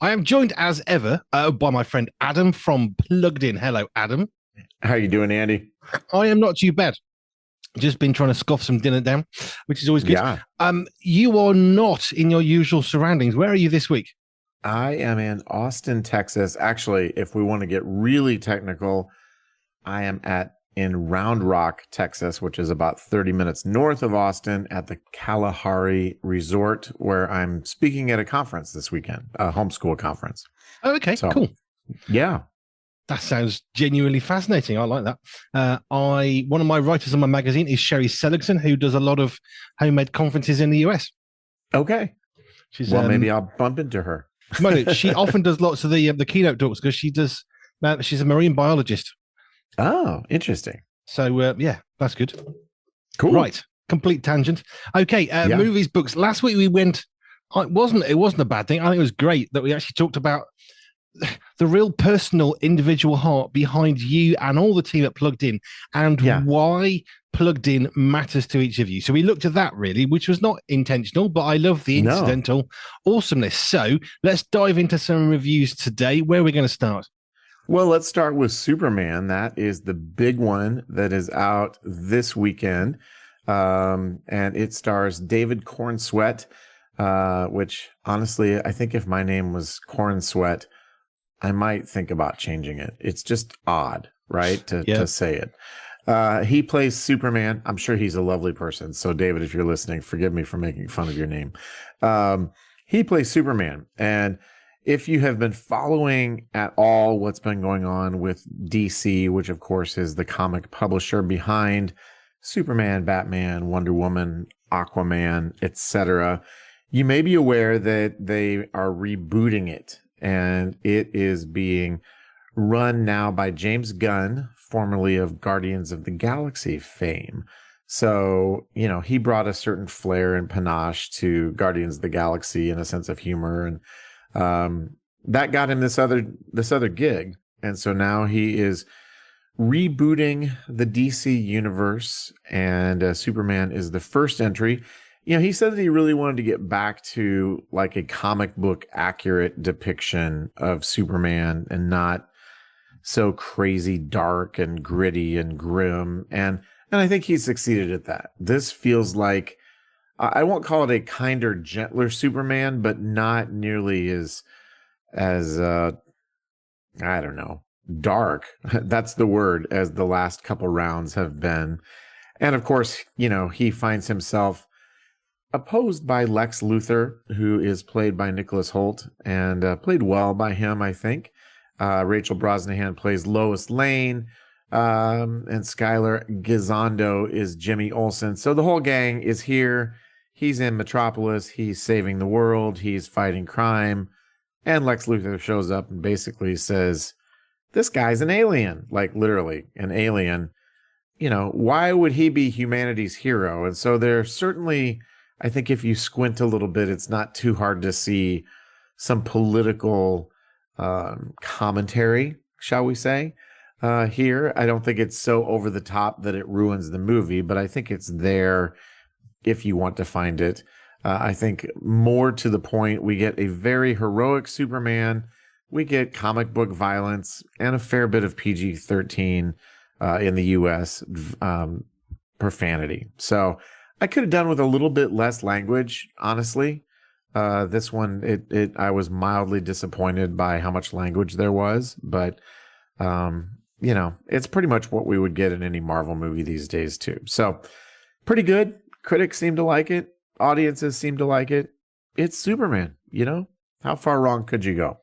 I am joined as ever by my friend Adam from Plugged In. Hello, Adam. How you doing, Andy? I am not too bad. Just been trying to scoff some dinner down, which is always good. Yeah, You are not in your usual surroundings. Where are you this week? I am in Austin, Texas. Actually, if we want to get really technical, I am at in Round Rock, Texas, which is about 30 minutes north of Austin at the Kalahari Resort, where I'm speaking at a conference this weekend, a homeschool conference. Oh, okay, So, cool. yeah. That sounds genuinely fascinating. I like that. One of my writers on my magazine is Sherry Seligson, who does a lot of homemade conferences in the US. Okay. She's Well, maybe I'll bump into her. she often does lots of the keynote talks because she does. She's a marine biologist. Oh, interesting. So yeah, that's good. Cool. Right, complete tangent. Okay, Yeah. movies, books. Last week we went. It wasn't a bad thing. I think it was great that we actually talked about the real personal individual heart behind you and all the team at Plugged In and why Plugged In matters to each of you. So we looked at that really, which was not intentional, but I love the incidental awesomeness. So let's dive into some reviews today. Where are we going to start? Well, let's start with Superman. That is the big one that is out this weekend. And it stars David Cornsweet, which honestly, I think if my name was Cornsweet, I might think about changing it. It's just odd, right? To say it. He plays Superman. I'm sure he's a lovely person. So David, if you're listening, forgive me for making fun of your name. He plays Superman. And if you have been following at all what's been going on with DC, which of course is the comic publisher behind Superman, Batman, Wonder Woman, Aquaman, etc., you may be aware that they are rebooting it. And it is being run now by James Gunn, formerly of Guardians of the Galaxy fame. So, he brought a certain flair and panache to Guardians of the Galaxy and a sense of humor. And that got him this other gig. And so now he is rebooting the DC universe, and Superman is the first entry. He said that he really wanted to get back to like a comic book accurate depiction of Superman and not so crazy dark and gritty and grim. And I think he succeeded at that. This feels like, I won't call it a kinder, gentler Superman, but not nearly as I don't know, dark. That's the word, as the last couple rounds have been. And of course, he finds himself opposed by Lex Luthor, who is played by Nicholas Hoult, and played well by him, I think. Rachel Brosnahan plays Lois Lane, and Skylar Gisondo is Jimmy Olsen. So the whole gang is here. He's in Metropolis. He's saving the world. He's fighting crime. And Lex Luthor shows up and basically says, this guy's an alien, like literally an alien. Why would he be humanity's hero? And so there's certainly, I think if you squint a little bit, it's not too hard to see some political commentary, shall we say, here. I don't think it's so over the top that it ruins the movie, but I think it's there if you want to find it. I think more to the point, we get a very heroic Superman. We get comic book violence and a fair bit of PG-13 in the U.S. Profanity. So I could have done with a little bit less language, honestly. This one, I was mildly disappointed by how much language there was, but it's pretty much what we would get in any Marvel movie these days too. So pretty good. Critics seem to like it. Audiences seem to like it. It's Superman, How far wrong could you go?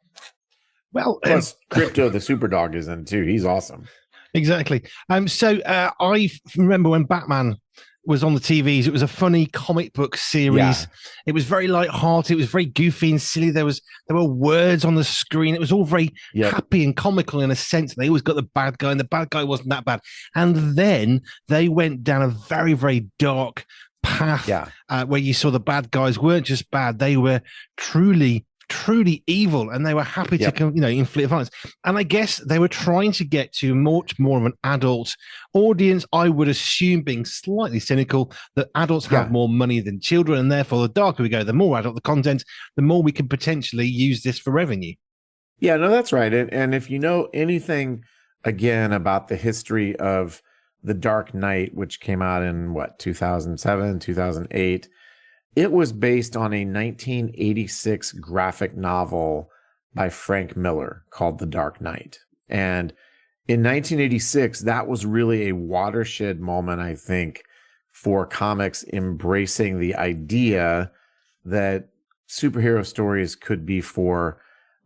Well, plus Crypto the Superdog is in too. He's awesome. Exactly. So I remember when Batman was on the TVs, it was a funny comic book series. Yeah. It was very light-hearted. It was very goofy and silly. There were words on the screen. It was all very happy and comical in a sense. They always got the bad guy, and the bad guy wasn't that bad. And then they went down a very, very dark path where you saw the bad guys weren't just bad. They were truly truly evil, and they were happy to, Yep. inflict violence. And I guess they were trying to get to much more of an adult audience. I would assume, being slightly cynical, that adults have Yeah. more money than children, and therefore, the darker we go, the more adult the content, the more we can potentially use this for revenue. Yeah, no, that's right. And if you know anything again about the history of The Dark Knight, which came out in what, 2007, 2008, it was based on a 1986 graphic novel by Frank Miller called The Dark Knight. And in 1986, that was really a watershed moment, I think, for comics embracing the idea that superhero stories could be for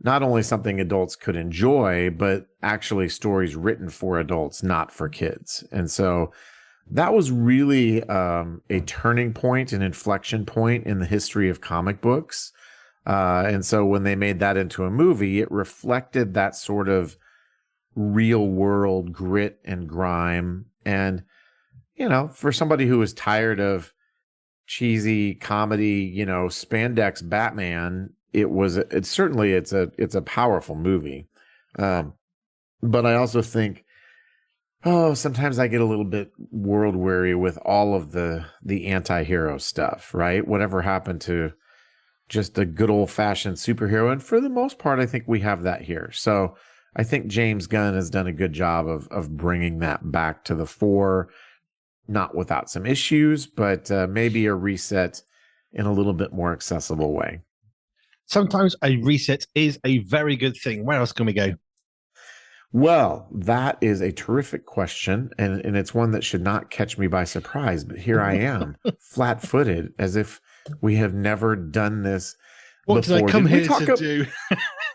not only something adults could enjoy, but actually stories written for adults, not for kids. And so that was really a turning point, an inflection point in the history of comic books. And so when they made that into a movie, it reflected that sort of real world grit and grime. And, for somebody who was tired of cheesy comedy, spandex Batman, it's a powerful movie. But I also think, sometimes I get a little bit world weary with all of the anti-hero stuff, right? Whatever happened to just a good old fashioned superhero? And for the most part, I think we have that here. So I think James Gunn has done a good job of bringing that back to the fore, not without some issues, but maybe a reset in a little bit more accessible way. Sometimes a reset is a very good thing. Where else can we go? Well, that is a terrific question, and it's one that should not catch me by surprise, but here I am, flat-footed, as if we have never done this what before. Did I come here to do?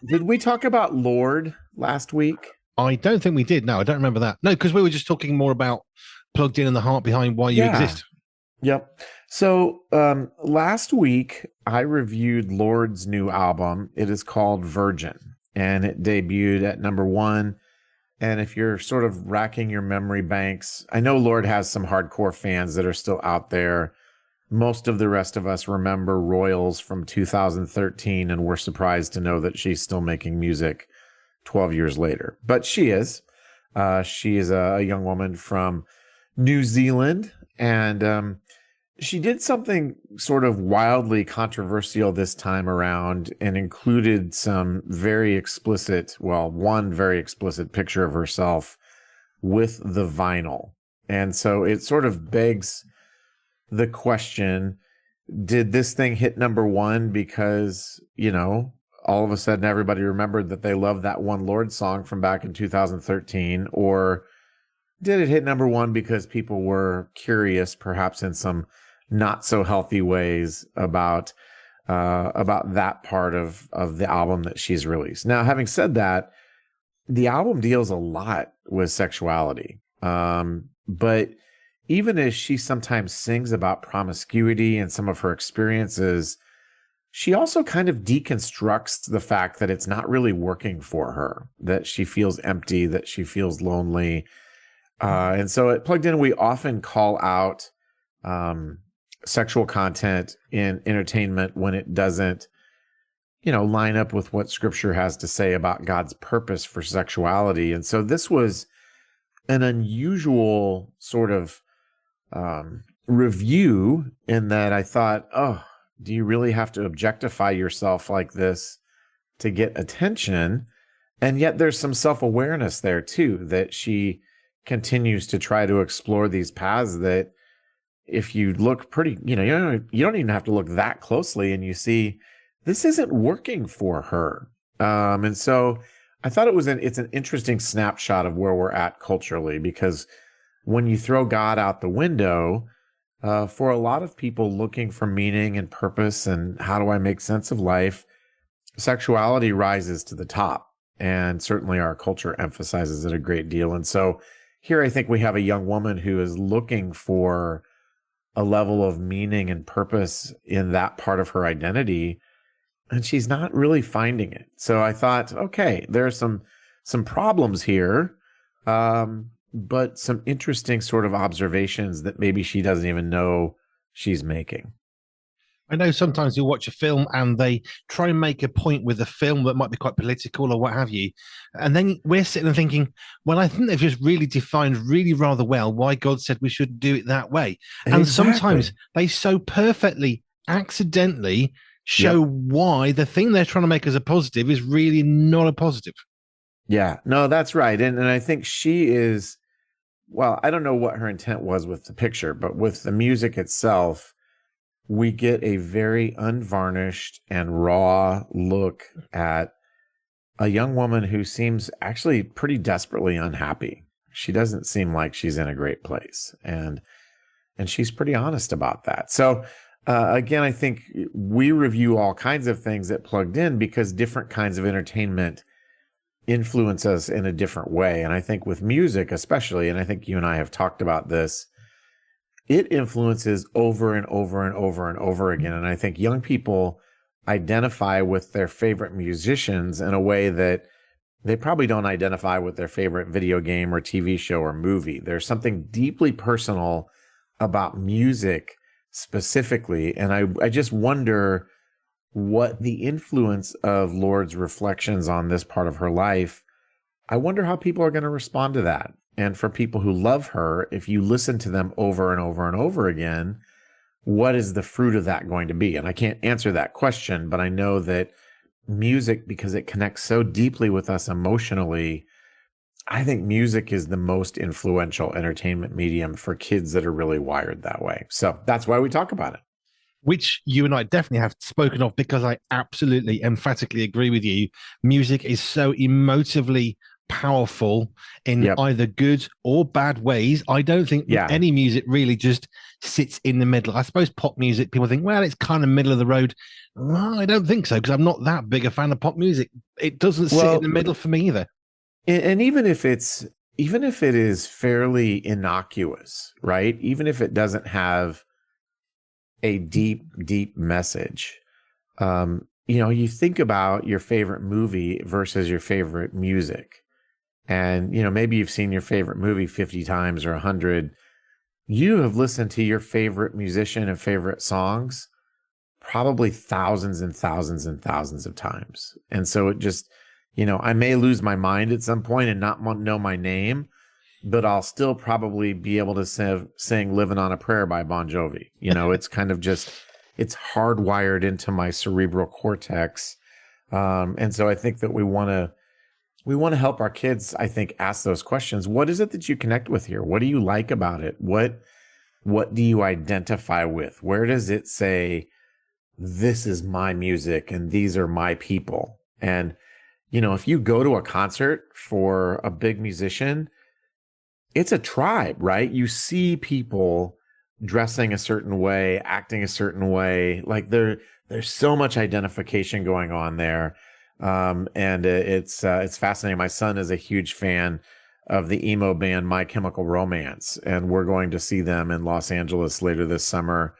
Did we talk about Lord last week? I don't think we did. No, I don't remember that. No, because we were just talking more about Plugged In and the heart behind why you exist. Yep. So last week, I reviewed Lord's new album. It is called Virgin, and it debuted at #1. And if you're sort of racking your memory banks, I know Lord has some hardcore fans that are still out there. Most of the rest of us remember Royals from 2013, and we're surprised to know that she's still making music 12 years later. But she is. She is a young woman from New Zealand, and she did something sort of wildly controversial this time around and included some very explicit, one very explicit picture of herself with the vinyl. And so it sort of begs the question, did this thing hit #1 because, all of a sudden everybody remembered that they loved that one Lord song from back in 2013? Or did it hit #1 because people were curious, perhaps in some not so healthy ways, about that part of the album that she's released? Now, having said that, the album deals a lot with sexuality. But even as she sometimes sings about promiscuity and some of her experiences, she also kind of deconstructs the fact that it's not really working for her, that she feels empty, that she feels lonely. And so at Plugged In, we often call out sexual content in entertainment when it doesn't, line up with what Scripture has to say about God's purpose for sexuality. And so this was an unusual sort of review in that I thought, do you really have to objectify yourself like this to get attention? And yet there's some self-awareness there too, that she continues to try to explore these paths that, if you look pretty, you don't even have to look that closely, and you see this isn't working for her. And so I thought it's an interesting snapshot of where we're at culturally, because when you throw God out the window, for a lot of people looking for meaning and purpose and how do I make sense of life, sexuality rises to the top. And certainly our culture emphasizes it a great deal. And so here I think we have a young woman who is looking for a level of meaning and purpose in that part of her identity, and she's not really finding it. So I thought, okay, there are some problems here, but some interesting sort of observations that maybe she doesn't even know she's making. I know sometimes you'll watch a film and they try and make a point with the film that might be quite political or what have you. And then we're sitting there thinking, well, I think they've just really defined really rather well why God said we should do it that way. And sometimes Exactly. they so perfectly, accidentally show Yep. why the thing they're trying to make as a positive is really not a positive. Yeah. No, that's right. And I think she is, well, I don't know what her intent was with the picture, but with the music itself, we get a very unvarnished and raw look at a young woman who seems actually pretty desperately unhappy. She doesn't seem like she's in a great place, and she's pretty honest about that. So again, I think we review all kinds of things that Plugged In because different kinds of entertainment influence us in a different way. And I think with music, especially, and I think you and I have talked about this, it influences over and over and over and over again. And I think young people identify with their favorite musicians in a way that they probably don't identify with their favorite video game or TV show or movie. There's something deeply personal about music specifically. And I just wonder what the influence of Lord's reflections on this part of her life, I wonder how people are going to respond to that. And for people who love her, if you listen to them over and over and over again, what is the fruit of that going to be? And I can't answer that question, but I know that music, because it connects so deeply with us emotionally, I think music is the most influential entertainment medium for kids that are really wired that way. So that's why we talk about it. Which you and I definitely have spoken of because I absolutely emphatically agree with you. Music is so emotively powerful in either good or bad ways. I don't think any music really just sits in the middle. I suppose pop music, people think, well, it's kind of middle of the road. Well, I don't think so because I'm not that big a fan of pop music. It doesn't sit in the middle for me either. And even if it is fairly innocuous, right? Even if it doesn't have a deep, deep message, you think about your favorite movie versus your favorite music. And, maybe you've seen your favorite movie 50 times or 100. You have listened to your favorite musician and favorite songs probably thousands and thousands and thousands of times. And so it just, I may lose my mind at some point and not know my name, but I'll still probably be able to sing Living on a Prayer by Bon Jovi. It's kind of just, it's hardwired into my cerebral cortex. And so I think that we want to help our kids, I think, ask those questions. What is it that you connect with here? What do you like about it? What do you identify with? Where does it say, this is my music and these are my people? And, if you go to a concert for a big musician, it's a tribe, right? You see people dressing a certain way, acting a certain way. Like there's so much identification going on there. And it's fascinating. My son is a huge fan of the emo band My Chemical Romance, and we're going to see them in Los Angeles later this summer.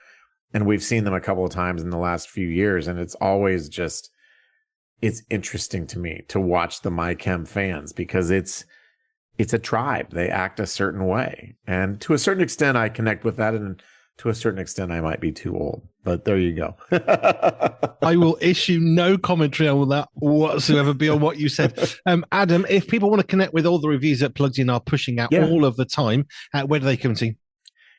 And we've seen them a couple of times in the last few years, and it's always just, it's interesting to me to watch the My Chem fans because it's a tribe. They act a certain way. And to a certain extent, I connect with that. And to a certain extent, I might be too old. But there you go. I will issue no commentary on that whatsoever beyond what you said. Adam, if people want to connect with all the reviews that Plugged In are pushing out all of the time, where do they come to?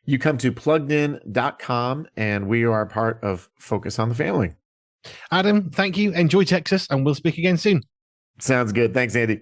You come to pluggedin.com, and we are part of Focus on the Family. Adam, thank you. Enjoy Texas, and we'll speak again soon. Sounds good. Thanks, Andy.